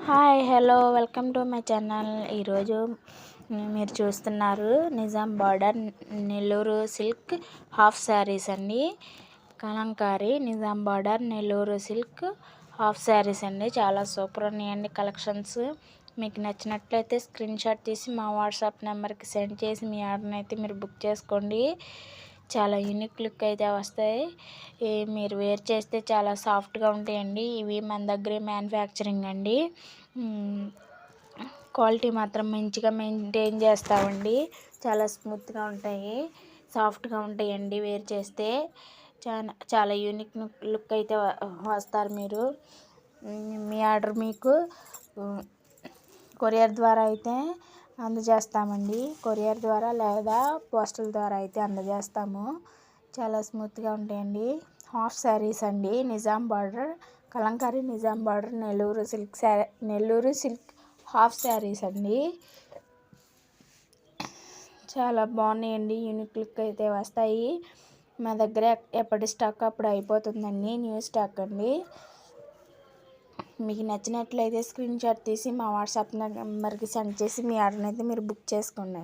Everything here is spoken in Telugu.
Hi hello welcome to my channel. ఈరోజు మీరు చూస్తున్నారు Nizam border Nellore silk half saris అండి. Kalamkari Nizam border Nellore silk half saris అండి. చాలా సూపర్ ఉన్నాయండి కలెక్షన్స్. మీకు నచ్చినట్లయితే స్క్రీన్ షాట్ తీసి మా వాట్సాప్ నెంబర్కి సెండ్ చేసి మీ ఆర్డర్ని అయితే మీరు బుక్ చేసుకోండి. చాలా యూనిక్ లుక్ అయితే వస్తాయి. మీరు వేర్ చేస్తే చాలా సాఫ్ట్గా ఉంటాయండి. ఇవి మన దగ్గరే మ్యానుఫ్యాక్చరింగ్ అండి. క్వాలిటీ మాత్రం మంచిగా మెయింటైన్ చేస్తామండి. చాలా స్మూత్గా ఉంటాయి, సాఫ్ట్గా ఉంటాయండి. వేర్ చేస్తే చాలా యూనిక్ లుక్ అయితే వస్తారు మీరు. మీ ఆర్డర్ మీకు కొరియర్ ద్వారా అయితే అందజేస్తామండి. కొరియర్ ద్వారా లేదా పోస్టల్ ద్వారా అయితే అందజేస్తాము. చాలా స్మూత్గా ఉంటాయండి. హాఫ్ శారీస్ అండి. Nizam border Kalamkari Nizam border Nellore silk half saris అండి. చాలా బాగున్నాయండి. యూనిక్ లుక్ అయితే వస్తాయి. మా దగ్గర ఎప్పటి స్టాక్ అప్పుడు అయిపోతుందండి. న్యూ స్టాక్ అండి. మీకు నచ్చినట్లయితే స్క్రీన్ షాట్ తీసి మా వాట్సాప్ నెంబర్కి సెండ్ చేసి మీ ఆర్డర్ని అయితే మీరు బుక్ చేసుకోండి.